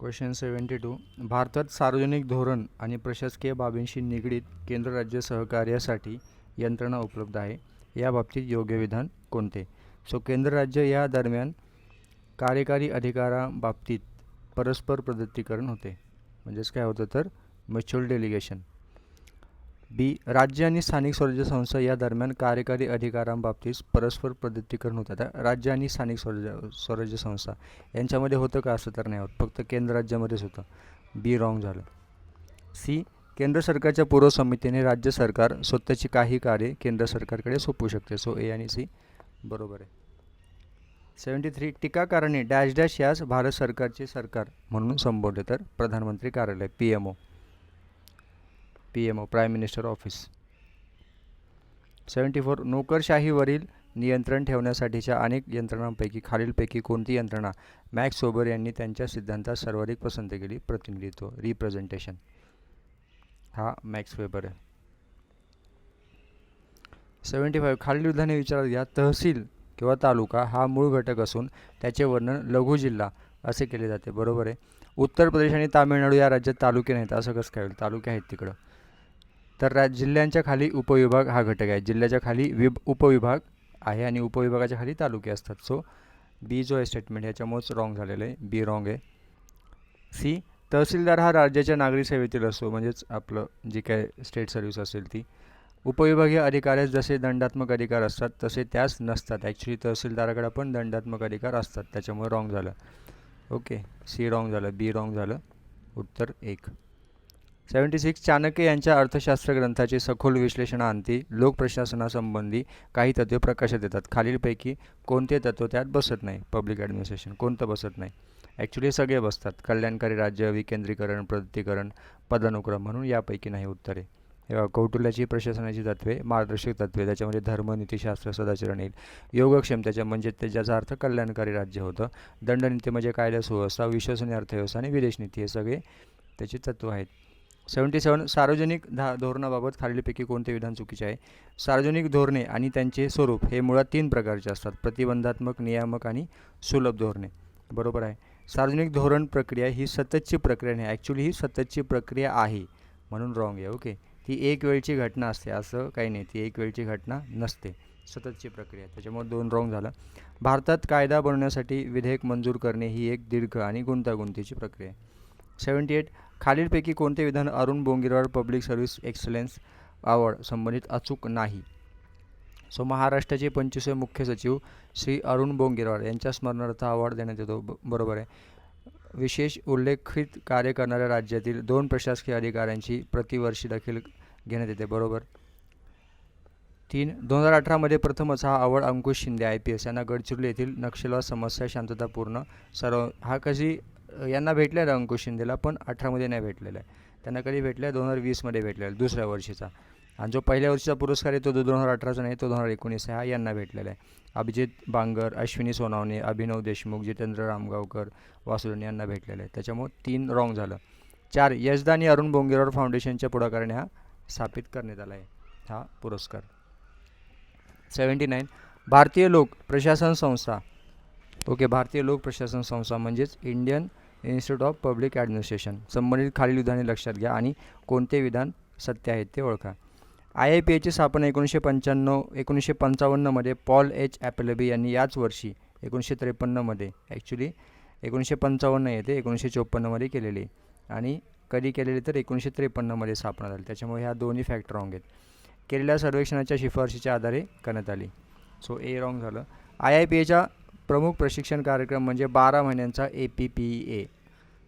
Question 72. भारतात सार्वजनिक धोरण आणि प्रशासकीय बाबींशी निगडीत केंद्र राज्य सहकार्यासाठी यंत्रणा उपलब्ध आहे. या बाबतीत योग्य विधान कोणते? सो केंद्र राज्य या दरम्यान कार्यकारी अधिकाराबाबतीत परस्पर प्रदत्तीकरण होते. म्हणजेच काय होतं तर म्युच्युअल डेलिगेशन. बी. राज्य आणि स्थानिक स्वराज्य संस्था या दरम्यान कार्यकारी अधिकारांबाबतीत परस्पर प्रदत्तीकरण होतं. आता राज्य आणि स्थानिक स्वराज्य संस्था यांच्यामध्ये होतं का? असं तर नाही होत, फक्त केंद्र राज्यामध्येच होतं. बी रॉंग झालं. सी. केंद्र सरकारच्या पूर्व समितीने राज्य सरकार स्वतःची काही कार्ये केंद्र सरकारकडे सोपवू शकते. सो ए आणि सी बरोबर आहे. 73. टीकाकारांनी डॅश डॅश यास भारत सरकारचे सरकार म्हणून संबोधले तर प्रधानमंत्री कार्यालय PMO प्राईम मिनिस्टर ऑफिस. 74. नोकरशाहीवरील नियंत्रण ठेवण्यासाठीच्या अनेक यंत्रणांपैकी खालीलपैकी कोणती यंत्रणा मॅक्स वेबर यांनी त्यांच्या सिद्धांतात सर्वाधिक पसंत केली? प्रतिनिधित्व, रिप्रेझेंटेशन. हा मॅक्स वेबर आहे. 75. खालील विधाने विचारात घ्या. तहसील किंवा तालुका हा मूळ घटक असून त्याचे वर्णन लघु जिल्हा असे केले जाते. बरोबर आहे. उत्तर प्रदेश आणि तामिळनाडू या राज्यात तालुके नाहीत. असं कसं काय होईल? तालुके आहेत तिकडं. तर जिल्ह्यांच्या खाली उपविभाग हा घटक आहे. जिल्ह्याच्या खाली उपविभाग आहे आणि उपविभागाच्या खाली तालुके असतात. सो बी जो आहे स्टेटमेंट याच्यामुळेच रॉंग झालेलं आहे. बी रॉंग आहे. सी. तहसीलदार हा राज्याच्या नागरी सेवेतील असतो, म्हणजेच आपलं जी काय स्टेट सर्व्हिस असेल ती. उपविभागीय अधिकाऱ्यास जसे दंडात्मक अधिकार असतात तसे त्यास नसतात. ॲक्च्युली तहसीलदाराकडे पण दंडात्मक अधिकार असतात, त्याच्यामुळे रॉंग झालं. ओके, सी रॉंग झालं. बी रॉंग झालं. उत्तर 1. 76. चाणक्य यांच्या अर्थशास्त्र ग्रंथाचे सखोल विश्लेषणाअंती लोकप्रशासनासंबंधी काही तत्त्वे प्रकाशात येतात. खालीलपैकी कोणते तत्त्व त्यात बसत नाही? Public administration. कोणतं बसत नाही? ॲक्च्युली सगळे बसतात. कल्याणकारी राज्य, विकेंद्रीकरण, प्रगतीकरण, पदानुक्रम, म्हणून यापैकी नाही उत्तरे. कौटिल्याची प्रशासनाची तत्त्वे, मार्गदर्शक तत्त्वे, त्याच्यामध्ये धर्म, नीतिशास्त्र, सदाचरण येईल. योगक्षेम त्याच्या म्हणजे ज्याचा अर्थ कल्याणकारी राज्य होतं. दंडनीती म्हणजे कायदा सुव्यवस्था, विश्वसनीय अर्थव्यवस्था आणि विदेश नीती, हे सगळे त्याचे तत्त्व आहेत. 77. सार्वजनिक धोरणाबाबत खालीलपैकी कोणते विधान चुकीचे आहे? सार्वजनिक धोरणे आणि त्यांचे स्वरूप हे मुळात 3 प्रकारचे असतात: प्रतिबंधात्मक, नियामक आणि सुलभ धोरणे. बरोबर आहे. सार्वजनिक धोरण प्रक्रिया ही सततची प्रक्रिया नाही. ॲक्च्युली ही सततची प्रक्रिया आहे, म्हणून रॉंग आहे. ओके, ती एक वेळची घटना असते असं काही नाही. ती एक वेळची घटना नसते, सततची प्रक्रिया. त्याच्यामुळे 2 रॉंग झालं. भारतात कायदा बनवण्यासाठी विधेयक मंजूर करणे ही एक दीर्घ आणि गुंतागुंतीची प्रक्रिया आहे. 78. खालीलपैकी कोणते विधान Arun Bongirwar public service excellence award संबंधित अचूक नाही? सो महाराष्ट्राचे 25वे मुख्य सचिव श्री अरुण बोंगिरवाड यांच्या स्मरणार्थ अवॉर्ड देण्यात येतो. बरोबर आहे. विशेष उल्लेखित कार्य करणाऱ्या राज्यातील 2 प्रशासकीय अधिकाऱ्यांची प्रतिवर्षी दखल घेण्यात येते. बरोबर. 3. 2018 प्रथमच हा अवॉर्ड अंकुश शिंदे IPS यांना गडचिरोली येथील नक्षलवाद समस्या शांततापूर्ण हा कशी यांना भेटला आहे अंकुश शिंदेला, पण 18 नाही भेटलेला आहे. त्यांना कधी भेटला आहे? 2020 भेटलेला आहे, दुसऱ्या वर्षीचा. आणि जो पहिल्या वर्षीचा पुरस्कार आहे तो 2018 नाही, तो 2019 आहे, हा यांना भेटलेला आहे. अभिजित बांगर, अश्विनी सोनावणे, अभिनव देशमुख, जितेंद्र रामगावकर, वासुदेवन यांना भेटलेला आहे. त्याच्यामुळे 3 रॉंग झालं. 4. यशदा आणि अरुण बोंगिरवाड फाउंडेशनच्या पुढाकाराने हा स्थापित करण्यात आला आहे हा पुरस्कार. 79. भारतीय लोक प्रशासन संस्था. ओके, भारतीय लोक प्रशासन संस्था म्हणजेच Indian institute of public administration संबंधित खालील विधाने लक्षात घ्या आणि कोणते विधान सत्य आहेत ते ओळखा. IIPAची स्थापना 1955 पॉल H. ॲपलेबी यांनी याच वर्षी 1953 ॲक्च्युली 1955 येते 1954 केलेली, आणि कधी केलेली तर 1953 स्थापना झाली. त्याच्यामुळे ह्या दोन्ही फॅक्ट रॉंग आहेत. केलेल्या सर्वेक्षणाच्या शिफारशीच्या आधारे करण्यात आली. सो ए रॉंग झालं. IIPAचा प्रमुख प्रशिक्षण कार्यक्रम म्हणजे 12 महिन्यांचा APPA.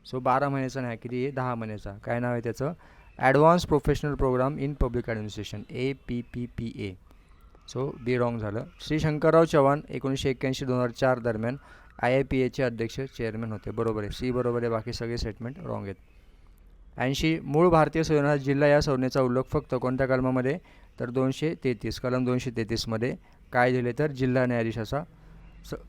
सो 12 महिन्याचा नाही, किती आहे? 10 महिन्याचा. काय नाव आहे त्याचं? Advance professional programme in public administration, APPPA. So B wrong झालं. श्री शंकरराव चव्हाण 1981-2004 दरम्यान IIPAचे अध्यक्ष चेअरमॅन होते. बरोबर आहे. सी बरोबर आहे. बाकी सगळे स्टेटमेंट रॉंग आहेत. 80. मूळ भारतीय संविधानात जिल्हा या संज्ञेचा उल्लेख फक्त कोणत्या कलमामध्ये? तर 233 कलम 233 काय दिले तर जिल्हा न्यायाधीश असा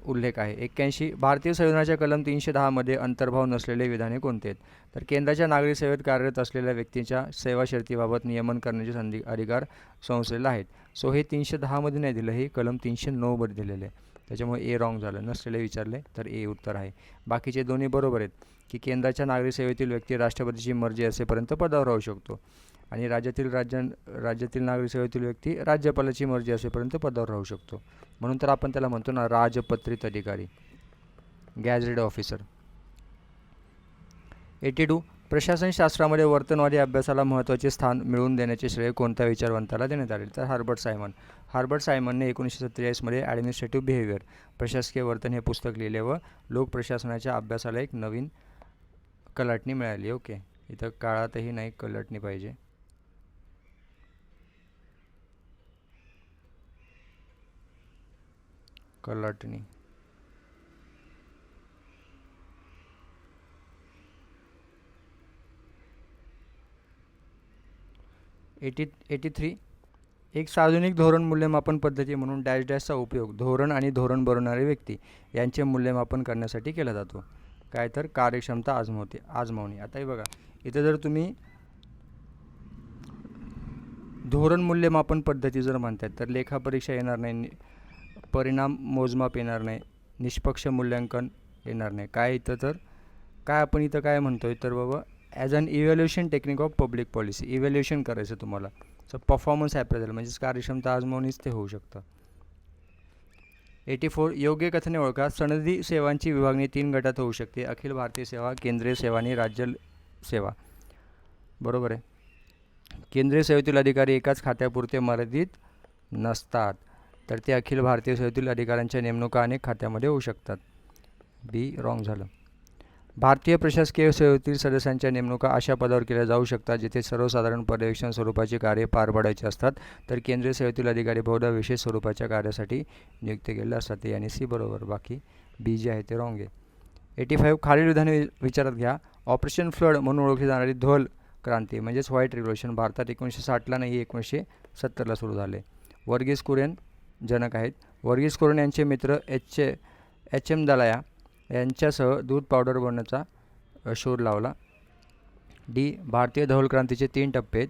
उल्लेख आहे. 81 भारतीय संविधानाच्या कलम 310 अंतर्भाव नसलेले विधाने कोणते आहेत? तर केंद्राच्या नागरी सेवेत कार्यरत असलेल्या व्यक्तींच्या सेवा शर्तीबाबत नियमन करण्याचे अधिकार संस्थेला आहेत. सो हे 310 नाही दिलं, हे कलम 309 दिलेले आहे. त्याच्यामुळे ए रॉंग झालं. नसलेले विचारले तर ए उत्तर आहे. बाकीचे दोन्ही बरोबर आहेत की केंद्राच्या नागरी सेवेतील व्यक्ती राष्ट्रपतीची मर्जी असेपर्यंत पदावर राहू शकतो आणि राज्यातील नागरी सेवेतील व्यक्ती राज्यपालाची मर्जी असेपर्यंत पदावर राहू शकतो. म्हणून तर आपण त्याला म्हणतो ना राजपत्रित अधिकारी, गॅझेटेड ऑफिसर. 82 प्रशासनशास्त्रामध्ये वर्तनवादी अभ्यासाला महत्त्वाचे स्थान मिळवून देण्याचे श्रेय कोणत्या विचारवंताला देण्यात आले? तर हार्बर्ट सायमनने 1947 ॲडमिनिस्ट्रेटिव्ह बिहेवियर प्रशासकीय वर्तन हे पुस्तक लिहिले व लोकप्रशासनाच्या अभ्यासाला एक नवीन कलाटणी मिळाली. ओके, इथं काळातही नाही, कलाटणी पाहिजे. कलाटणी. 83 एक सार्वजनिक धोरण मूल्यमापन पद्धती म्हणून डॅश डॅशचा उपयोग धोरण आणि धोरण बनवणारे व्यक्ती यांचे मूल्यमापन करण्यासाठी केला जातो. काय तर कार्यक्षमता आजमावणी. आता हे बघा, इथं जर तुम्ही धोरण मूल्यमापन पद्धती जर म्हणतात तर लेखापरीक्षा येणार नाही, परिणाम मोजमाप येणार नाही, निष्पक्ष मूल्यांकन येणार नाही. काय इथं तर काय आपण इथं काय म्हणतोय तर बाबा as an evaluation technique of public policy, evaluation करायचं तुम्हाला. सो परफॉर्मन्स ॲप्रेझल म्हणजेच कार्यक्षमता आजमावणीच ते होऊ शकतं. 84 योग्य कथने ओळखा. सनदी सेवांची विभागणी 3 गटात होऊ शकते: अखिल भारतीय सेवा, केंद्रीय सेवा आणि राज्य सेवा. बरोबर आहे. केंद्रीय सेवेतील अधिकारी एकाच खात्यापुरते मर्यादित नसतात, तर ते अखिल भारतीय सेवेतील अधिकाऱ्यांच्या नेमणुका अनेक खात्यामध्ये होऊ शकतात. बी रॉंग झालं. भारतीय प्रशासकीय सेवेतील सदस्यांच्या नेमणुका अशा पदावर केल्या जाऊ शकतात जिथे सर्वसाधारण पर्यवेक्षण स्वरूपाची कार्ये पार पाडायची असतात, तर केंद्रीय सेवेतील अधिकारी बहुधा विशेष स्वरूपाच्या कार्यासाठी नियुक्त केलेले असतात. ते आणि सी बरोबर. बाकी बी जे आहे ते रॉंग आहे. 85 खालील विधाने विचारात घ्या. ऑपरेशन फ्लड म्हणून ओळखली जाणारी धवल क्रांती म्हणजेच व्हाईट रिव्होल्युशन भारतात 1960ला नाही 1970ला सुरू झाले. वर्गीस कुरियन जनक आहेत. वर्गीस कुरियन यांचे मित्र एच एम दलाया यांच्यासह दूध पावडर बनवण्याचा शोध लावला. डी भारतीय धवल क्रांतीचे 3 टप्पे आहेत,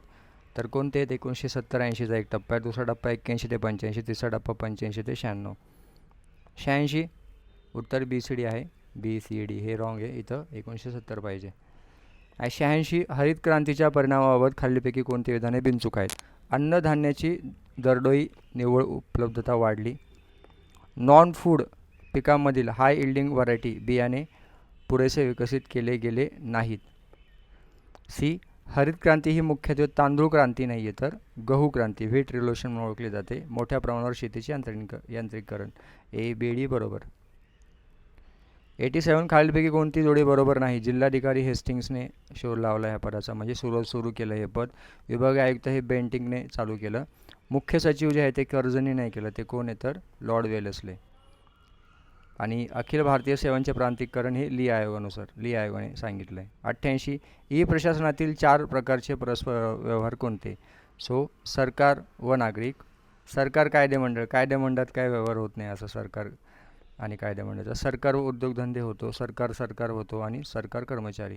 तर कोणते आहेत? 1970-80चा एक टप्पा आहे, दुसरा टप्पा 81 ते 85, तिसरा टप्पा 85 ते 96. 86 उत्तर बी सी डी आहे. बी सी डी हे रॉंग आहे, इथं 1970 पाहिजे. 86 हरित क्रांतीच्या परिणामाबाबत खालीलपैकी कोणती विधाने बिनचूक आहेत? अन्नधान्याची दरडोई निव्वळ उपलब्धता वाढली. नॉन फूड पिकांमधील हाय इल्डिंग व्हरायटी बियाणे पुरेसे विकसित केले गेले नाहीत. सी हरित क्रांती ही मुख्यत्वे तांदूळ क्रांती नाही आहे, तर गहू क्रांती व्हीट रिव्होल्युशन म्हणून ओळखली जाते. मोठ्या प्रमाणावर शेतीचे यांत्रिकीकरण. ए बी डी बरोबर. 87 खालीलपैकी कोणती जोडी बरोबर नाही? जिल्हाधिकारी हेस्टिंग्सने शोध लावला ह्या पदाचा, म्हणजे सुरू केलं हे पद. विभागीय आयुक्त हे बेंटिंगने चालू केलं. मुख्य सचिव जे आहे ते कर्जनी नाही केलं, ते कोण आहे तर लॉर्ड वेलेस्ले. आणि अखिल भारतीय सेवांचे प्रांतिकरण हे ली आयोगाने सांगितलं आहे. 88 ई प्रशासनातील 4 प्रकारचे परस्पर व्यवहार कोणते? सो सरकार व नागरिक, सरकार कायदेमंडळ काय व्यवहार होत नाही असं सरकार आणि कायदेमंडळाचा. सरकार व उद्योगधंदे होतो, सरकार होतो आणि सरकार कर्मचारी.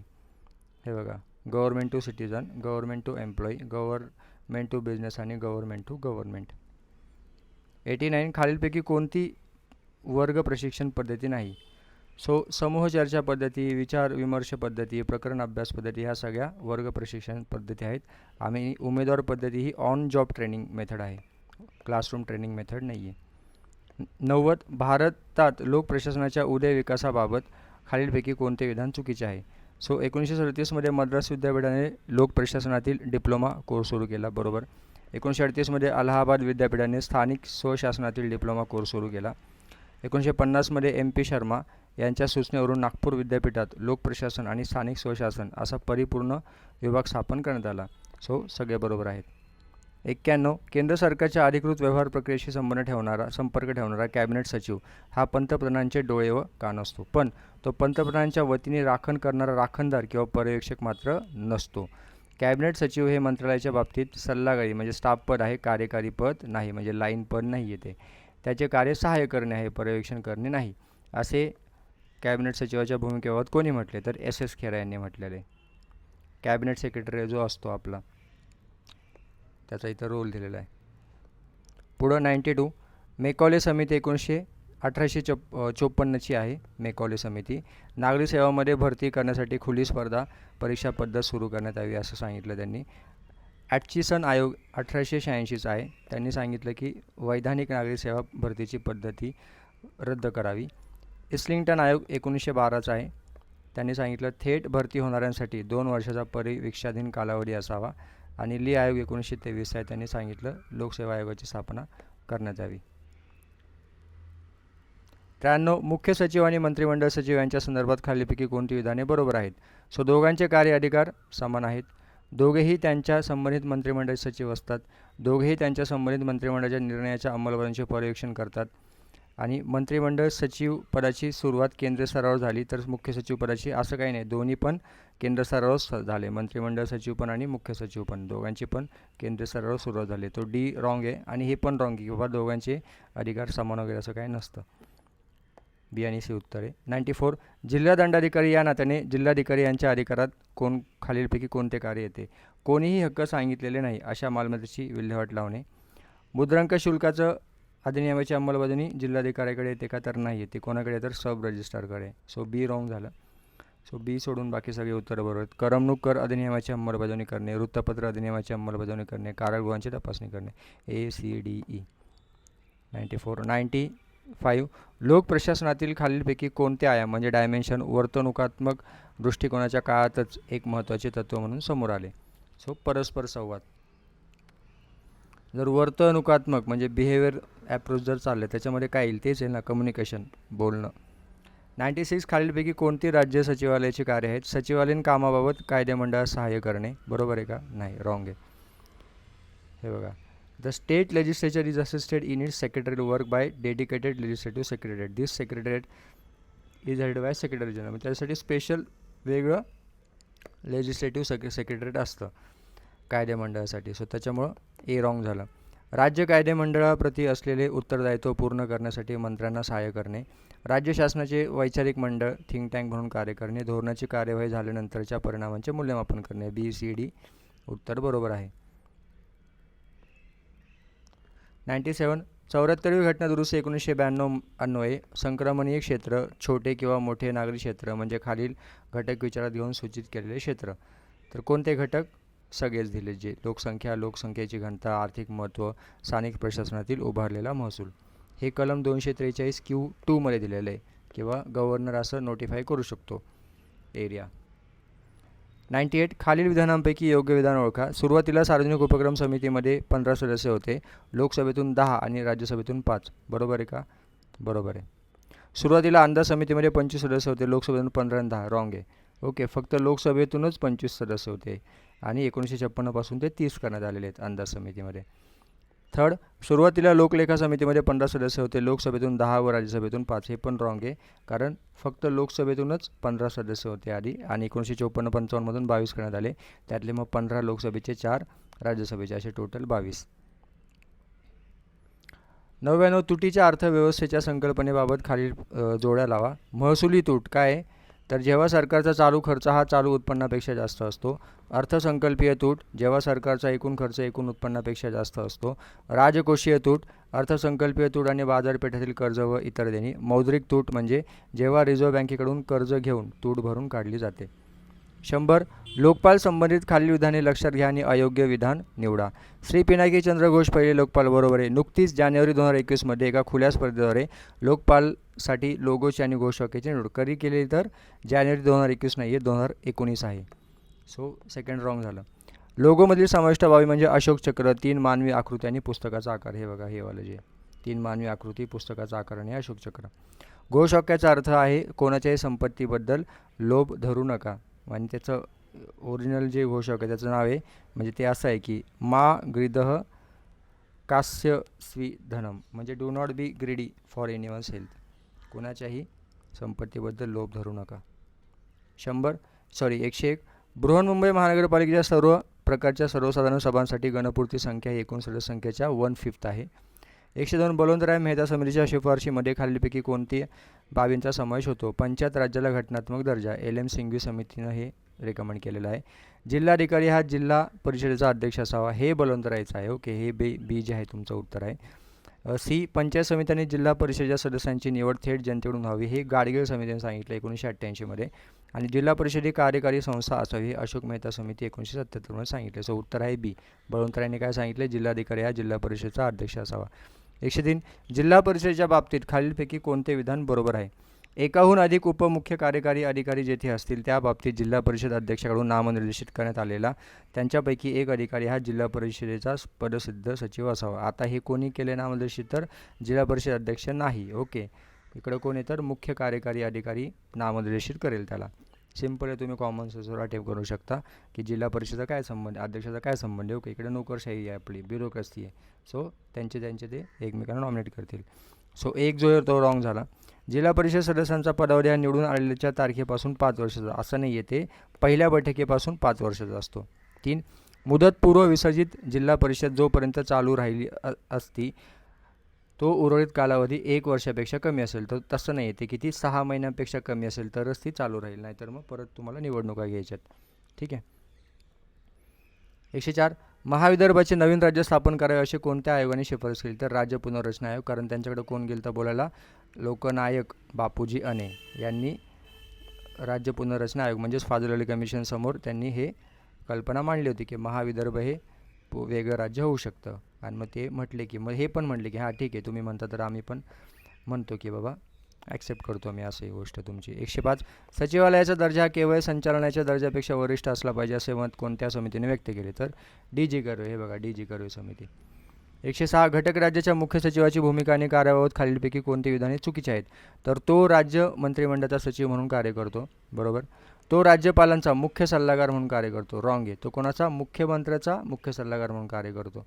हे बघा, government to citizen, government to employee, government to business आणि गव्हर्नमेंट टू गव्हर्नमेंट. 89 खालीलपैकी कोणती वर्ग प्रशिक्षण पद्धती नाही? सो समूह चर्चा पद्धती, विचार विमर्श पद्धती, प्रकरण अभ्यास पद्धती ह्या सगळ्या वर्ग प्रशिक्षण पद्धती आहेत. आम्ही उमेदवार पद्धती ही ऑन जॉब ट्रेनिंग मेथड आहे, क्लासरूम ट्रेनिंग मेथड नाही आहे. 90 भारतात लोकप्रशासनाच्या उदय विकासाबाबत खालीलपैकी कोणते विधान चुकीचे आहे? सो 1937 मद्रास विद्यापीठाने लोकप्रशासनातील डिप्लोमा कोर्स सुरू केला. बरोबर. 1938 अलाहाबाद विद्यापीठाने स्थानिक स्वशासनातील डिप्लोमा कोर्स सुरू केला. 1950 MP शर्मा यांच्या सूचनेवरून नागपूर विद्यापीठात लोकप्रशासन आणि स्थानिक स्वशासन असा परिपूर्ण विभाग स्थापन करण्यात आला. सो सगळे बरोबर आहेत. 91 केंद्र सरकारच्या अधिकृत व्यवहार प्रक्रियेशी संपर्क ठेवणारा कॅबिनेट सचिव हा पंतप्रधानांचे डोळे व कान असतो, पण तो पंतप्रधानांच्या वतीने राखण करणारा राखणदार किंवा पर्यवेक्षक मात्र नसतो. कॅबिनेट सचिव हे मंत्रालयाच्या बाबतीत सल्लागारी म्हणजे स्टाफ पद आहे, कार्यकारी पद नाही, म्हणजे लाईन पद नाही येते. त्याचे कार्य सहाय्य करणे आहे, पर्यवेक्षण करणे नाही, असे कॅबिनेट सचिवाच्या भूमिकेबाबत कोणी म्हटले? तर एस खेरा यांनी म्हटलेले. कॅबिनेट सेक्रेटरी जो असतो आपला, त्याचा इथं रोल दिलेला आहे. पुढं 92 मेकॉले समिती 1854ची आहे. मेकॉले समिती नागरी सेवामध्ये भरती करण्यासाठी खुली स्पर्धा परीक्षा पद्धत सुरू करण्यात यावी असं सांगितलं त्यांनी. ॲटचिसन आयोग 1886चा आहे. त्यांनी सांगितलं की वैधानिक नागरी सेवा भरतीची पद्धती रद्द करावी. इस्लिंग्टन आयोग 1912चा आहे. त्यांनी सांगितलं थेट भरती होणाऱ्यांसाठी 2 वर्षाचा परिवीक्षाधीन कालावधी असावा. आणि ली आयोग 1923 आहे. त्यांनी सांगितलं लोकसेवा आयोगाची स्थापना करण्यात यावी. 93 मुख्य सचिव आणि मंत्रिमंडळ सचिव यांच्या संदर्भात खालीलपैकी कोणती विधाने बरोबर आहेत? सो दोघांचे कार्य अधिकार समान आहेत. दोघेही त्यांच्या संबंधित मंत्रिमंडळ सचिव असतात. दोघेही त्यांच्या संबंधित मंत्रिमंडळाच्या निर्णयाच्या अंमलबजावणीचे पर्यवेक्षण करतात. आणि मंत्रिमंडळ सचिव पदाची सुरुवात केंद्र स्तरावर झाली तर मुख्य सचिव पदाची असं काही नाही, दोन्ही पण केंद्र स्तरावर झाले. मंत्रिमंडळ सचिव पण आणि मुख्य सचिव पण दोघांची पण केंद्र स्तरावर सुरुवात झाली. तो डी रॉंग आहे. आणि हे पण रॉंग आहे की बाबा दोघांचे अधिकार समान वगैरे असं काही नसतं. बी आणि सी उत्तर आहे. 94 जिल्हा दंडाधिकारी या नात्याने जिल्हाधिकारी यांच्या अधिकारात खालीलपैकी कोणते कार्य येते? कोणीही हक्क सांगितलेले नाही अशा मालमत्तेची विल्हेवाट लावणे. मुद्रांक शुल्काचं अधिनियमाची अंमलबजावणी जिल्हाधिकाऱ्याकडे येते का? तर नाही येते. कोणाकडे? तर सब रजिस्ट्रारकडे. सो बी रॉंग झालं. सो बी सोडून बाकी सगळे उत्तरं बरोबर आहेत. करमणूक कर अधिनियमाची अंमलबजावणी करणे, वृत्तपत्र अधिनियमाची अंमलबजावणी करणे, कारागृहांची तपासणी करणे. ACDE. 94 95 लोक प्रशासनातील खालीलपैकी कोणते आयाम म्हणजे डायमेन्शन वर्तणुकात्मक दृष्टिकोनाच्या काळातच एक महत्त्वाचे तत्त्व म्हणून समोर आले? सो परस्पर संवाद. जर वर्तणुकात्मक म्हणजे बिहेवियर ॲप्रोच जर चाललं त्याच्यामध्ये काय येईल? तेच आहे ना, कम्युनिकेशन, बोलणं. 96 खालीलपैकी कोणती राज्य सचिवालयाची कार्य आहेत? सचिवालयीन कामाबाबत कायदेमंडळास सहाय्य करणे. बरोबर आहे का? नाही, रॉंग आहे. हे बघा, the state legislature is assisted in its secretary work by dedicated legislative secretariat. This secretariat is head bye secretary general. त्यासाठी स्पेशल वेगळं लेजिस्लेटिव्ह सेक्रेटरीएट असतं कायदेमंडळासाठी. सो त्याच्यामुळं ए रॉंग झालं. राज्य कायदेमंडळाप्रती असलेले उत्तरदायित्व पूर्ण करण्यासाठी मंत्र्यांना सहाय्य करणे. राज्य शासनाचे वैचारिक मंडळ थिंक टँक म्हणून कार्य करणे. धोरणाची कार्यवाही झाल्यानंतरच्या परिणामांचे मूल्यमापन करणे. BCD उत्तर बरोबर आहे. 97 74वी घटना दुरुस्ती 1992 अन्वये संक्रमणीय क्षेत्र छोटे किंवा मोठे नागरी क्षेत्र म्हणजे खालील घटक विचारात घेऊन सूचित केलेले क्षेत्र. तर कोणते घटक? सगळेच दिले जे लोकसंख्या, लोकसंख्येची घनता, आर्थिक महत्त्व, स्थानिक प्रशासनातील उभारलेला महसूल. हे कलम 243 Q2 मध्ये दिलेलं आहे किंवा गव्हर्नर असं नोटिफाय करू शकतो एरिया. 98 खालील विधानांपैकी योग्य विधान ओळखा. सुरुवातीला सार्वजनिक उपक्रम समितीमध्ये 15 सदस्य होते, लोकसभेतून 10 आणि राज्यसभेतून 5. बरोबर आहे का? बरोबर आहे. सुरुवातीला अंदाज समितीमध्ये 25 सदस्य होते, लोकसभेतून 15 आणि 10. रॉंग आहे. ओके, फक्त लोकसभेतूनच 25 सदस्य होते आणि 1956 पासून ते 30 करण्यात आलेले आहेत अंदाज समितीमध्ये. थर्ड, सुरुवातीला लोकलेखा समितीमध्ये 15 सदस्य होते, लोकसभेतून 10 व राज्यसभेतून 5. हे पण रॉंग आहे, कारण फक्त लोकसभेतूनच 15 सदस्य होते आधी आणि 1954-55 22 करण्यात आले. त्यातले मग 15 लोकसभेचे, 4 राज्यसभेचे, असे टोटल 22. 99 तुटीच्या अर्थव्यवस्थेच्या संकल्पनेबाबत खालील जोड्या लावा. महसुली तूट काय आहे? तर जेव्हा सरकारचा चालू खर्च हा चालू उत्पन्नापेक्षा जास्त असतो. अर्थसंकल्पीय तूट जेव्हा सरकारचा एकूण खर्च एकूण उत्पन्नापेक्षा जास्त असतो. राजकोषीय तूट अर्थसंकल्पीय तूट आणि बाजारपेठेतील कर्ज व इतर देणी. मौद्रिक तूट म्हणजे जेव्हा रिझर्व्ह बँकेकडून कर्ज घेऊन तूट भरून काढली जाते. 100 लोकपाल संबंधित खालील विधाने लक्षात घ्या आणि अयोग्य विधान निवडा. श्री पिनाकी चंद्र घोष पहिले लोकपाल. बरोबर आहे. नुकतीच जानेवारी 2021 मध्ये एका खुल्या स्पर्धेद्वारे लोकपालसाठी लोगोची आणि घोषवाक्याची निवड कधी केली? तर जानेवारी 2021 नाही आहे, 2019 आहे. सो सेकंड रॉंग झालं. लोगोमधील समाविष्ट बाबी म्हणजे अशोक चक्र, 3 मानवी आकृती आणि पुस्तकाचा आकार. हे बघा, हे वालं जे 3 मानवी आकृती, पुस्तकाचा आकार आणि अशोक चक्र. घोषवाक्याचा अर्थ आहे कोणाच्याही संपत्तीबद्दल लोभ धरू नका. आणि त्याचं ओरिजिनल जे घोषवाक्य आहे त्याचं नाव आहे म्हणजे ते असं आहे की मा ग्रिदह कास्य स्वी धनम, म्हणजे do not be greedy for anyone's health. कोणाच्याही संपत्तीबद्दल लोभ धरू नका. 101 बृहन्मुंबई महानगरपालिकेच्या सर्व प्रकारच्या सर्वसाधारण सभांसाठी गणपूर्ती संख्या ही एकूण सदस्य संख्येच्या 1/5 आहे. 102 बलवंतराय मेहता समितीच्या शिफारशीमध्ये खालीलपैकी कोणती बाबींचा समावेश होतो? पंचायत राज्याला घटनात्मक दर्जा, LM सिंघवी समितीनं हे रेकमेंड केलेलं आहे. जिल्हाधिकारी हा जिल्हा परिषदेचा अध्यक्ष असावा, हे बलवंतरायचं आहे. ओके, हे बी जे आहे तुमचं उत्तर आहे. सी, पंचायत समिती आणि जिल्हा परिषदेच्या सदस्यांची निवड थेट जनतेकडून व्हावी, हे गाडगीळ समितीने सांगितलं 1988 मध्ये. आणि जिल्हा परिषद ही कार्यकारी संस्था असावी, हे अशोक मेहता समिती 1977 मध्ये सांगितले. सो उत्तर आहे बी. बळवंतरायांनी काय सांगितले? जिल्हाधिकारी हा जिल्हा परिषदेचा अध्यक्ष असावा. 103 जिल्हा परिषदेच्या बाबतीत खालीलपैकी कोणते विधान बरोबर आहे? एकाहून अधिक उपमुख्य कार्यकारी अधिकारी जेथे असतील त्या बाबतीत जिल्हा परिषद अध्यक्षाकडून नामनिर्देशित करण्यात आलेला त्यांच्यापैकी एक अधिकारी हा जिल्हा परिषदेचा पदसिद्ध सचिव असावा. आता हे कोणी केले नामनिर्देशित? तर जिल्हा परिषद अध्यक्ष नाही. ओके, इकडं कोणी तर मुख्य कार्यकारी अधिकारी नामनिर्देशित करेल त्याला. सिंपल आहे, तुम्ही कॉमन सेन्सवर अटेम्प्ट करू शकता की जिल्हा परिषदेचा काय संबंध, अध्यक्षाचा काय संबंध आहे. ओके, इकडे नोकरशाही आहे, आपली ब्युरोक्रसी आहे. सो त्यांचे ते एकमेकांना नॉमिनेट करतील. सो एक जो आहे तो रॉंग झाला. जिल्हा परिषद सदस्यांचा पदावधी हा निवडून आलेल्याच्या तारखेपासून 5 वर्षाचा असं नाही आहे, ते पहिल्या बैठकीपासून 5 वर्षाचा असतो. 3 मुदतपूर्व विसर्जित जिल्हा परिषद जोपर्यंत चालू राहिली असती तो उर्वरित कालावधी 1 वर्षापेक्षा कमी असेल. तर तसं नाही आहे, ते किती 6 महिन्यांपेक्षा कमी असेल तरच ती चालू राहील, नाहीतर मग परत तुम्हाला निवडणुका घ्यायच्यात. ठीक आहे. 104 महाविदर्भाचे नवीन राज्य स्थापन करावे असे कोणत्या आयोगाने शिफारस केली? तर राज्य पुनर्रचना आयोग, कारण त्यांच्याकडे कोण गेलं तर बोलायला? लोकनायक बापूजी अने यांनी राज्य पुनर्रचना आयोग म्हणजेच फाजुल अली कमिशन समोर त्यांनी हे कल्पना मांडली होती की महाविदर्भ हे वेगळं राज्य होऊ शकतं. आणि मग ते म्हटले की मग हे पण म्हटले की हां ठीक आहे, तुम्ही म्हणता तर आम्ही पण म्हणतो की बाबा ॲक्सेप्ट करतो मी असं ही गोष्ट तुमची. 105 सचिवालयाचा दर्जा केवळ संचालनाच्या दर्जापेक्षा वरिष्ठ असला पाहिजे असे मत कोणत्या समितीने व्यक्त केले? तर DG कर्वे, हे बघा DG कर्वे समिती. 106 घटक राज्याच्या मुख्य सचिवाची भूमिका आणि कार्याबाबत खालीलपैकी कोणती विधाने चुकीची आहेत? तर तो राज्य मंत्रिमंडळाचा सचिव म्हणून कार्य करतो, बरोबर. तो राज्यपालांचा मुख्य सल्लागार म्हणून कार्य करतो, रॉंग आहे. तो कोणाचा? मुख्यमंत्र्याचा मुख्य सल्लागार म्हणून कार्य करतो.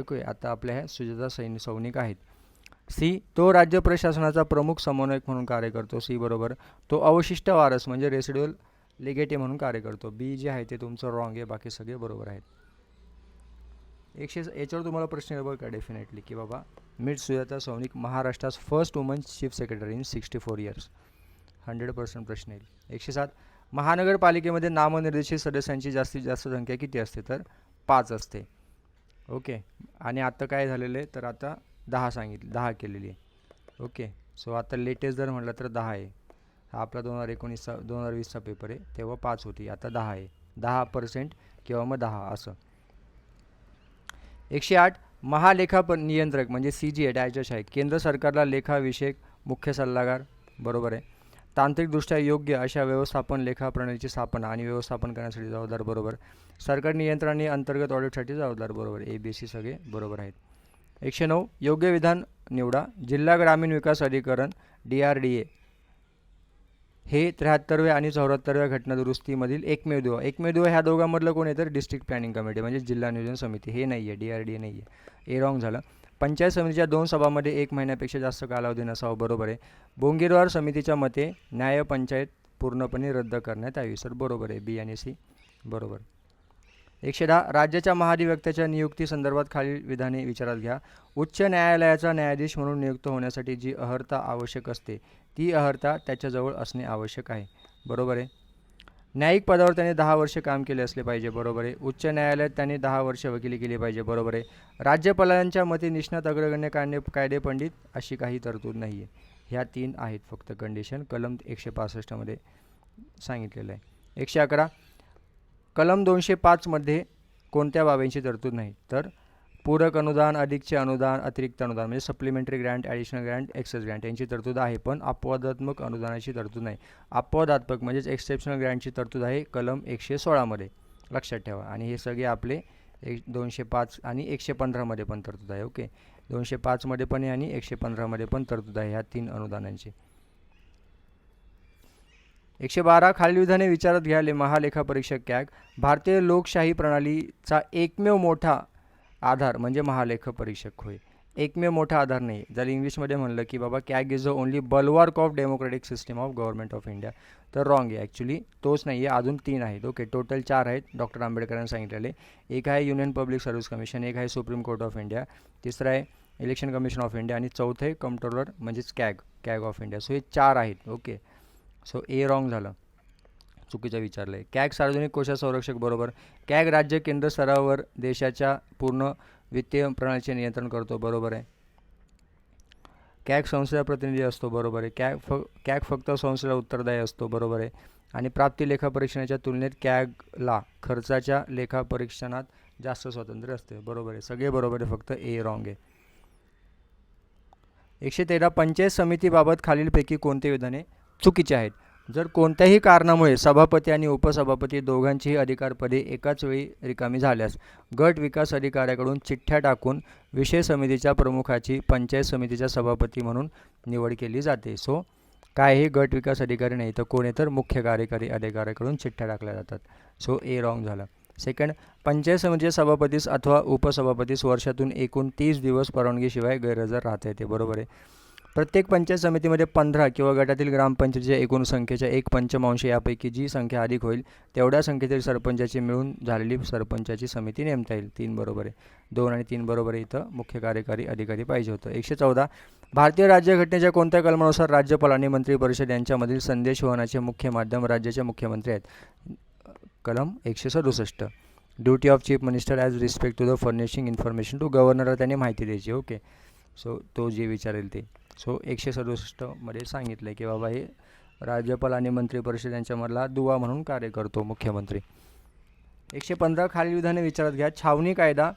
ओके, आता आपल्या ह्या सुजाता सैनिक आहेत. सी, तो राज्य प्रशासनाचा प्रमुख समन्वयक म्हणून कार्य करतो, सी बरोबर. तो अवशिष्ट वारस म्हणजे रेसिड्युअल लिगेटी म्हणून कार्य करतो, बी जे आहे ते तुमचं रॉंग आहे, बाकी सगळे बरोबर आहेत. याच्यावर तुम्हाला प्रश्न येईल बरं का डेफिनेटली की बाबा meet Sujata Saunik Maharashtra's first woman chief secretary in 64 years, 100% प्रश्न येईल. 107 महानगरपालिकेमध्ये नामनिर्देशित सदस्यांची जास्तीत जास्त संख्या किती असते? तर 5 असते. ओके, आणि आता काय झालेलं आहे? तर आता 10 सांगितली, 10 केलेली आहे. ओके, सो आता लेटेस्ट जर म्हटलं तर 10 आहे. हा आपला 2019-2020चा पेपर आहे, तेव्हा 5 होती, आता 10 आहे. 10% किंवा मग 10 असं. 108 महालेखा नियंत्रक म्हणजे CGA डॅशडॅश आहे, केंद्र सरकारला लेखाविषयक मुख्य सल्लागार, बरोबर आहे. तांत्रिकदृष्ट्या योग्य अशा व्यवस्थापन लेखा प्रणालीची स्थापना आणि व्यवस्थापन करण्यासाठी जबाबदार, बरोबर. सरकारी नियंत्रण आणि अंतर्गत ऑडिटसाठी जबाबदार, बरोबर. ABC सगळे बरोबर आहेत. 109 योग्य विधान निवडा. जिल्हा ग्रामीण विकास अधिकरण DRDA हे 73व्या आणि 74व्या घटना दुरुस्तीमधील एकमेव दुवा ह्या दोघांमधलं कोण आहे? तर डिस्ट्रिक्ट प्लॅनिंग कमिटी म्हणजे जिल्हा नियोजन समिती, हे नाही आहे, DRDA नाही आहे, ए रॉंग झालं. पंचायत समितीच्या 2 सभामध्ये 1 महिन्यापेक्षा जास्त कालावधी नसावा, बरोबर आहे. बोंगीरवार समितीच्या मते न्याय पंचायत पूर्णपणे रद्द करण्यात यावी, सर बरोबर आहे, B आणि C बरोबर. 110 राज्याच्या महाधिवक्त्याच्या नियुक्ती संदर्भात खालील विधाने विचारात घ्या. उच्च न्यायालयाचा न्यायाधीश म्हणून नियुक्त होण्यासाठी जी अर्हता आवश्यक असते ती अर्हता त्याच्याजवळ असणे आवश्यक आहे, बरोबर आहे. न्यायिक पदावर त्याने 10 वर्षे काम केले असले पाहिजे, बरोबर आहे. उच्च न्यायालयात त्याने 10 वर्षे वकिली केली पाहिजे, बरोबर आहे. राज्यपालांच्या मते निष्णात अग्रगण्य कायदे पंडित अशी काही तरतूद नाही आहे. ह्या 3 आहेत फक्त कंडिशन, कलम 165 मध्ये सांगितलेलं आहे. 111 कलम 205 मध्ये कोणत्या बाबींची तरतूद नाही? तर पूरक अनुदान, अधिकचे अनुदान, अतिरिक्त अनुदान म्हणजे supplementary grant, additional grant, excess grant यांची तरतूद आहे, पण अपवादात्मक अनुदानाची तरतूद नाही. अपवादात्मक म्हणजेच एक्सेप्शनल ग्रँटची तरतूद आहे कलम 116 मध्ये, लक्षात ठेवा. आणि हे सगळे आपले 205 आणि 115 मध्ये पण तरतूद आहे. ओके, 205 मध्ये पण आहे आणि 115 मध्ये पण तरतूद आहे ह्या 3 अनुदानांची. 112 खालील विधाने विचारात घ्याले. महालेखा परीक्षक कॅग भारतीय लोकशाही प्रणालीचा एकमेव मोठा आधार म्हणजे महालेखा परीक्षक होय, एकमेव मोठा आधार नाही. जर इंग्लिशमध्ये म्हणलं की बाबा CAG is the only bulwark of democratic system of government of India, तर रॉंग आहे. ॲक्च्युली तोच नाही आहे, अजून 3 आहेत. ओके, टोटल 4 आहेत डॉक्टर आंबेडकरांनी सांगितलेले. एक आहे युनियन पब्लिक सर्व्हिस कमिशन, एक आहे सुप्रीम कोर्ट ऑफ इंडिया, तिसरा आहे इलेक्शन कमिशन ऑफ इंडिया, आणि चौथे कंट्रोलर म्हणजेच कॅग ऑफ इंडिया. सो हे 4 आहेत. ओके, सो ए रॉंग झालं, चुकीचं विचारलं आहे. कॅग सार्वजनिक कोषा संरक्षक बरोबर. कॅग राज्य केंद्र स्तरावर देशाच्या पूर्ण वित्तीय प्रणालीचे नियंत्रण करतो बरोबर आहे. कॅग संस्थेचा प्रतिनिधी असतो बरोबर आहे. कॅग फक्त संस्थेला उत्तरदायी असतो बरोबर आहे. आणि प्राप्ती लेखापरीक्षणाच्या तुलनेत कॅगला खर्चाच्या लेखापरीक्षणात जास्त स्वातंत्र्य असते बरोबर आहे. सगळे बरोबर आहे, फक्त ए रॉंग आहे. 113 पंचायत समितीबाबत खालीलपैकी कोणते विधाने चुकीचे आहेत. जर कोणत्याही कारणामुळे सभापती आणि उपसभापती दोघांचीही अधिकारपदे एकाच वेळी रिकामी झाल्यास गट विकास अधिकाऱ्याकडून चिठ्ठ्या टाकून विषय समितीच्या प्रमुखाची पंचायत समितीच्या सभापती म्हणून निवड केली जाते. सो काय हे गट विकास अधिकारी नाही तर कोण आहे तर मुख्य कार्यकारी अधिकाऱ्याकडून चिठ्ठ्या टाकल्या जातात. सो ए रॉंग झालं. सेकंड, पंचायत समितीच्या सभापतीस अथवा उपसभापतीस वर्षातून एकूण 30 दिवस परवानगीशिवाय गैरहजर राहता येते बरोबर आहे. प्रत्येक पंचायत समितीमध्ये 15 किंवा गटातील ग्रामपंचायतीच्या एकूण संख्येच्या 1/5 यापैकी जी संख्या अधिक होईल तेवढ्या संख्येतील सरपंचाची मिळून झालेली सरपंचाची समिती नेमता येईल. 3 बरोबर आहे. 2 आणि 3 बरोबर आहे. इथं मुख्य कार्यकारी अधिकारी पाहिजे होतं. 114 भारतीय राज्यघटनेच्या कोणत्या कलमानुसार राज्यपाल आणि मंत्रिपरिषद यांच्यामधील संदेशवहनाचे मुख्य माध्यम राज्याचे मुख्यमंत्री आहेत. कलम 167. Duty of chief minister as respect to the furnishing information to गव्हर्नरला त्यांनी माहिती द्यायची. ओके, सो तो जे विचारेल ते. सो 167 सांगितलं आहे की बाबा हे राज्यपाल आणि मंत्रिपरिषद यांच्यामधला दुवा म्हणून कार्य करतो मुख्यमंत्री. 115 खालील विधाने विचारात घ्या. छावणी कायदा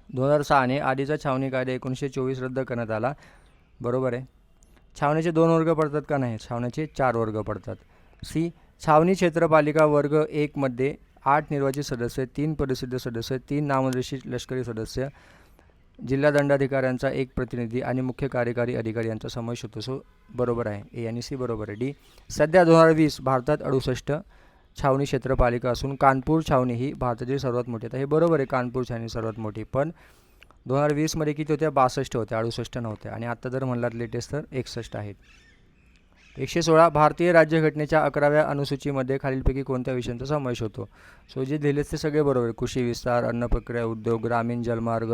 2006ने आधीचा छावणी कायदा 1924 रद्द करण्यात आला बरोबर आहे. छावणीचे 2 वर्ग पडतात का नाही, छावणीचे 4 वर्ग पडतात. सी, छावणी क्षेत्रपालिका वर्ग 1 मध्ये 8 निर्वाचित सदस्य, 3 पदसिद्ध सदस्य, 3 नामनिर्देशित लष्करी सदस्य, जिल्हा दंडाधिकाऱ्यांचा 1 प्रतिनिधी आणि मुख्य कार्यकारी अधिकारी यांचा समावेश होतो. सो बरोबर आहे, ए आणि सी बरोबर आहे. डी, सध्या 2020 भारतात 68 छावणी क्षेत्रपालिका असून कानपूर छावणी ही भारतातील सर्वात मोठी. आता हे बरोबर आहे, कानपूर छावणी सर्वात मोठी, पण 2020मध्ये किती होत्या, 62 होत्या, 68 नव्हत्या. आणि आता जर म्हणलात लेटेस्ट तर 61 आहेत. 116 भारतीय राज्यघटनेच्या 11व्या अनुसूचीमध्ये खालीलपैकी कोणत्या विषयांचा समावेश होतो. सो जे दिले ते सगळे बरोबर आहे. कृषी विस्तार, अन्न प्रक्रिया उद्योग, ग्रामीण जलमार्ग,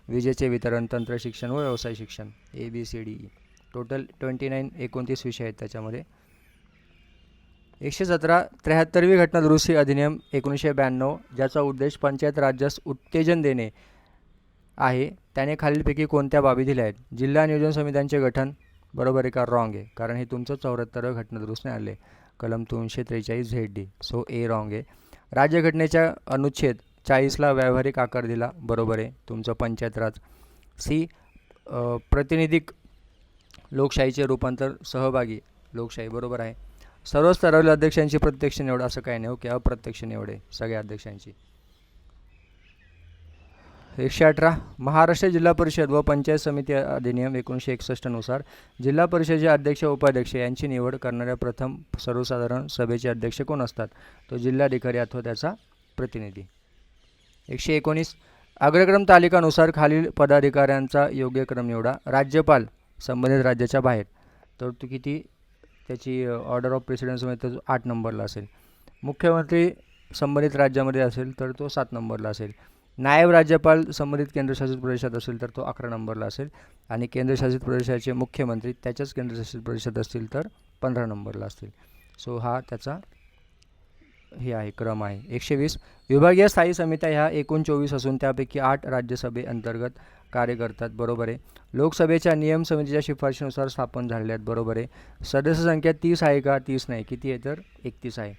विजेचे वितरण, तंत्र शिक्षण व व्यवसाय शिक्षण. ABCDE टोटल 29 विषय आहेत त्याच्यामध्ये. 117 73वी घटना दुरुस्ती अधिनियम 1992 ज्याचा उद्देश पंचायत राज्यास उत्तेजन देणे आहे त्याने खालीलपैकी कोणत्या बाबी दिल्या आहेत. जिल्हा नियोजन समित्यांचे गठन बरोबर आहे का, रॉंग आहे, कारण हे तुमचं 74वे घटना दुरुस्ती आले कलम 343 ZD. सो ए रॉंग आहे. राज्यघटनेच्या अनुच्छेद 40ला व्यावहारिक आकार दिला बरोबर आहे, तुमचं पंचायत राज. सी, प्रातिनिधिक लोकशाहीचे रूपांतर सहभागी लोकशाही बरोबर आहे. सर्व स्तरावरील अध्यक्षांची प्रत्यक्ष निवड असं काही नाही. ओके, अप्रत्यक्ष निवड आहे सगळ्या अध्यक्षांची. 118 महाराष्ट्र जिल्हा परिषद व पंचायत समिती अधिनियम 1961 नुसार जिल्हा परिषदेचे अध्यक्ष उपाध्यक्ष यांची निवड करणाऱ्या प्रथम सर्वसाधारण सभेचे अध्यक्ष कोण असतात. तो जिल्हाधिकारी अथवा त्याचा प्रतिनिधी. 119 अग्रक्रम तालिकानुसार खालील पदाधिकाऱ्यांचा योग्य क्रम निवडा. राज्यपाल संबंधित राज्याच्या बाहेर तर तो किती त्याची ऑर्डर ऑफ प्रेसिडेन्समध्ये तो 8 नंबरला असेल. मुख्यमंत्री संबंधित राज्यामध्ये असेल तर तो 7 नंबरला असेल. नायब राज्यपाल संबंधित केंद्रशासित प्रदेशात असेल तर तो 11 नंबरला असेल. आणि केंद्रशासित प्रदेशाचे मुख्यमंत्री त्याच्याच केंद्रशासित प्रदेशात असतील तर 15 नंबरला असतील. सो हा त्याचा हे आहे क्रम आहे. 120 विभागीय स्थायी समित्या ह्या एकूण 24 असून त्यापैकी 8 राज्यसभे अंतर्गत कार्य करतात बरोबर आहे. लोकसभेच्या नियम समितीच्या शिफारशीनुसार स्थापन झालेल्या आहेत बरोबर आहे. सदस्य संख्या 30 आहे का, 30 नाही, किती आहे तर 31 आहे.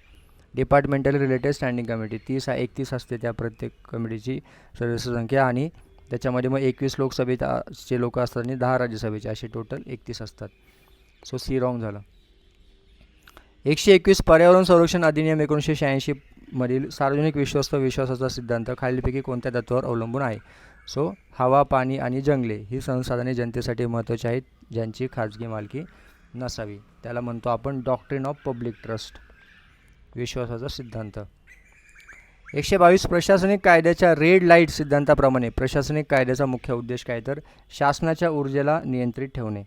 डिपार्टमेंटल रिलेटेड स्टँडिंग कमिटी 31 असते त्या प्रत्येक कमिटीची सदस्य संख्या, आणि त्याच्यामध्ये मग 21 लोकसभेचे लोक असतात आणि 10 राज्यसभेचे, असे टोटल 31 असतात. सो सी रॉंग झालं. 121 पर्यावरण संरक्षण अधिनियम 1986 मधील सार्वजनिक विश्वस्त विश्वासाचा सिद्धांत खालीलपैकी कोणत्या तत्वावर अवलंबून आहे. सो हवा, पाणी आणि जंगले ही संसाधने जनतेसाठी महत्त्वाची आहेत ज्यांची खाजगी मालकी नसावी. त्याला म्हणतो आपण डॉक्ट्रिन ऑफ पब्लिक ट्रस्ट, विश्वासाचा सिद्धांत. 122 प्रशासनिक कायद्याच्या रेड लाईट सिद्धांताप्रमाणे प्रशासनिक कायद्याचा मुख्य उद्देश काय तर शासनाच्या ऊर्जेला नियंत्रित ठेवणे,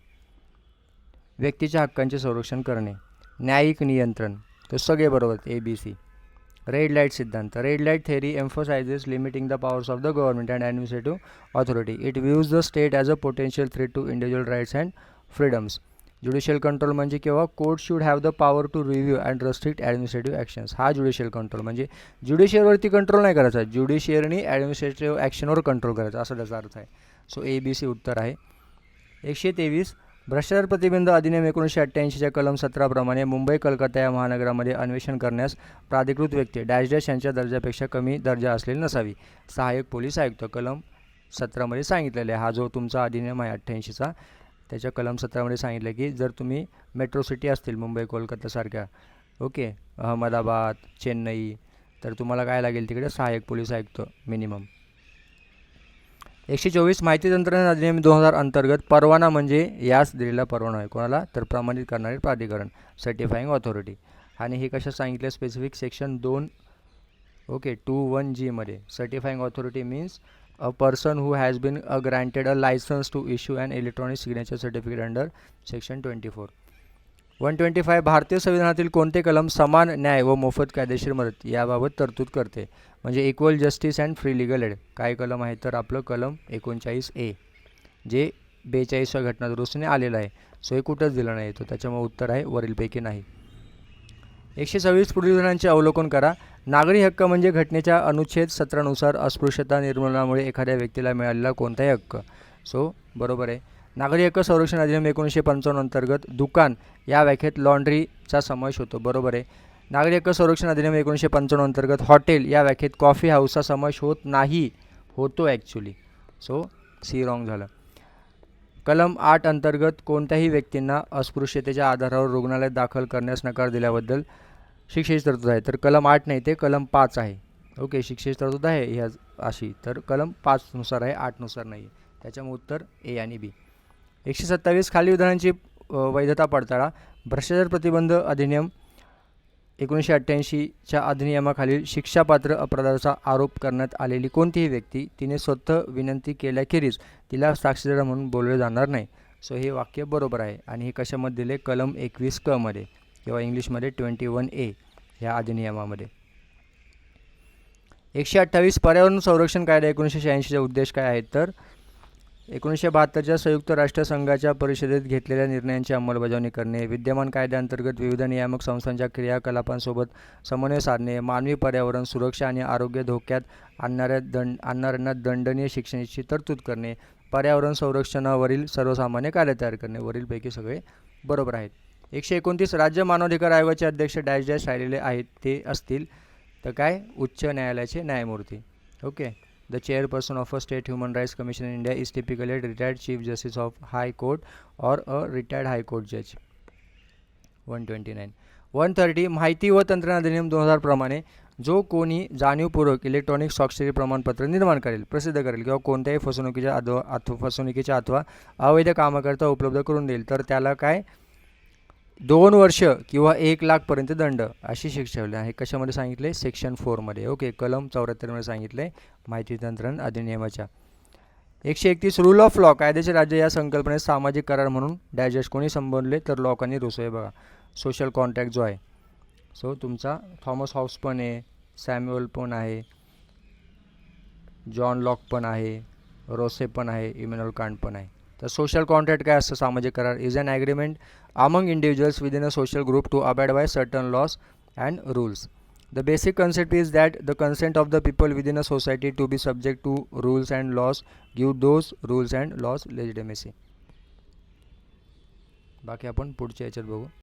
व्यक्तीच्या हक्कांचे संरक्षण करणे, न्यायिक नियंत्रण. तर सगळे बरोबर ABC. रेड लाईट सिद्धांत. Red light theory emphasises limiting the powers of the government and administrative authority. It views the state as a potential threat to individual rights and freedoms. Judicial control म्हणजे किंवा court should have the power to review and restrict administrative actions. हा judicial control म्हणजे ज्युडिशियरवरती control नाही करायचा, ज्युडिशियरनी administrative ॲक्शनवर control करायचा, असा त्याचा अर्थ आहे. सो ABC उत्तर आहे. 123 भ्रष्टाचार प्रतिबंध अधिनियम 1988च्या कलम 17 प्रमाणे मुंबई कलकत्ता या महानगरामध्ये अन्वेषण करण्यास प्राधिकृत व्यक्ती डॅश डॅश यांच्या दर्जापेक्षा कमी दर्जा असलेली नसावी. सहाय्यक पोलीस आयुक्त कलम 17मध्ये सांगितलेले आहे. हा जो तुमचा अधिनियम आहे 88चा, त्याच्या कलम 17मध्ये सांगितलं की जर तुम्ही मेट्रो सिटी असतील मुंबई कोलकातासारख्या, ओके, अहमदाबाद, चेन्नई, तर तुम्हाला काय लागेल तिकडे सहाय्यक पोलीस आयुक्त मिनिमम. 124 माहिती तंत्रज्ञान अधिनियम 2000 अंतर्गत परवाना म्हणजे यास दिलेला परवाना आहे. कोणाला? तर प्रमाणित करणारे प्राधिकरण, सर्टिफाईंग ऑथॉरिटी. आणि हे कशा सांगितलं स्पेसिफिक सेक्शन 2 21G मध्ये. Certifying authority means a person who has been granted a license to issue an electronic signature certificate under section 24. 125 भारतीय संविधानातील कोणते कलम समान न्याय व मोफत कायदेशीर मदत याबाबत तरतूद करते? म्हणजे equal justice and free legal add. काय कलम आहे? तर आपलं कलम 39A जे 42व्या घटना दुरुस्तीने आलेलं आहे. सो हे कुठंच दिलं नाही, तो त्याच्यामुळे उत्तर आहे वरीलपैकी नाही. 126 पुढील विधानांचे अवलोकन करा. नागरी हक्क म्हणजे घटनेच्या अनुच्छेद 17 नुसार अस्पृश्यता निर्मूलनामुळे एखाद्या व्यक्तीला मिळालेला कोणताही हक्क. सो बरोबर आहे. नागरी हक्क संरक्षण अधिनियम 1955 अंतर्गत दुकान या व्याख्येत लॉन्ड्रीचा समावेश होतो. बरोबर आहे. नागरी हक्क संरक्षण अधिनियम 1955 अंतर्गत हॉटेल या व्याख्येत कॉफी हाऊसचा समावेश होत नाही, होतो ॲक्च्युली. सो सी रॉंग झालं. कलम 8 अंतर्गत कोणत्याही व्यक्तींना अस्पृश्यतेच्या आधारावर रुग्णालयात दाखल करण्यास नकार दिल्याबद्दल शिक्षेची तरतूद आहे. तर कलम 8 नाही, ते कलम 5 आहे. ओके, शिक्षेची तरतूद आहे ह्या अशी, तर कलम 5 नुसार आहे, 8 नुसार नाही. त्याच्यामुळे उत्तर A आणि B. 127 खालील विधानांची वैधता पडताळा. भ्रष्टाचार प्रतिबंध अधिनियम 1988च्या अधिनियमाखालील शिक्षापात्र अपराधाचा आरोप करण्यात आलेली कोणतीही व्यक्ती तिने स्वतः विनंती केल्याखेरीज तिला साक्षीदार म्हणून बोलले जाणार नाही. सो हे वाक्य बरोबर आहे. आणि हे कशामध्ये दिले? कलम 21K मध्ये किंवा इंग्लिशमध्ये 21A ह्या अधिनियमामध्ये. 128 पर्यावरण संरक्षण कायदा 1986चा उद्देश काय आहे? तर 1972च्या संयुक्त राष्ट्रसंघाच्या परिषदेत घेतलेल्या निर्णयांची अंमलबजावणी करणे, विद्यमान कायद्याअंतर्गत विविध नियामक संस्थांच्या क्रियाकलापांसोबत समन्वय साधणे, मानवी पर्यावरण सुरक्षा आणि आरोग्य धोक्यात आणणाऱ्यांना दंडनीय शिक्षेची तरतूद करणे, पर्यावरण संरक्षणावरील सर्वसामान्य कायदे तयार करणे. वरीलपैकी सगळे बरोबर आहेत. 129 राज्य मानवाधिकार आयोगाचे अध्यक्ष डॅश डॅश राहिलेले आहेत ते असतील तर काय? उच्च न्यायालयाचे न्यायमूर्ती. Okay. The chairperson of a state human rights commission in India is typically a retired chief justice of high court or a retired high court judge. 129. 130 माहिती व तंत्रज्ञान अधिनियम 2000 प्रमाणे जो कोणी जाणीवपूर्वक इलेक्ट्रॉनिक स्वाक्षरी प्रमाणपत्र निर्माण करेल, प्रसिद्ध करेल किंवा कोणत्याही फसवणुकीच्या अथवा अवैध कामाकरता उपलब्ध करून देईल तर त्याला काय? 2 वर्ष किंवा 1 लाखपर्यंत दंड अशी शिक्षा ठेवली आहे. कशामध्ये सांगितले? सेक्शन 4 मध्ये. ओके, कलम 74 मध्ये सांगितले माहिती तंत्रज्ञान अधिनियमाच्या. 131 रूल ऑफ लॉ कायद्याचे राज्य या संकल्पनेत सामाजिक करार म्हणून डॅश कोणी संबोधले? तर लॉक आणि रुसो. आहे बघा, सोशल कॉन्ट्रॅक्ट जो आहे. सो तुमचा थॉमस हॉब्स पण आहे, सॅम्युअल पण आहे, जॉन लॉक पण आहे, रोसे पण आहे, इमॅन्युअल कांट पण आहे. तर सोशल कॉन्ट्रॅक्ट काय असतं? सामाजिक करार is an agreement among individuals within a social group to abide by certain laws and rules. The basic concept is that the consent of the people within a society to be subject to rules and laws give those rules and laws legitimacy. बाकी आपण पुढच्या याच्यात बघू.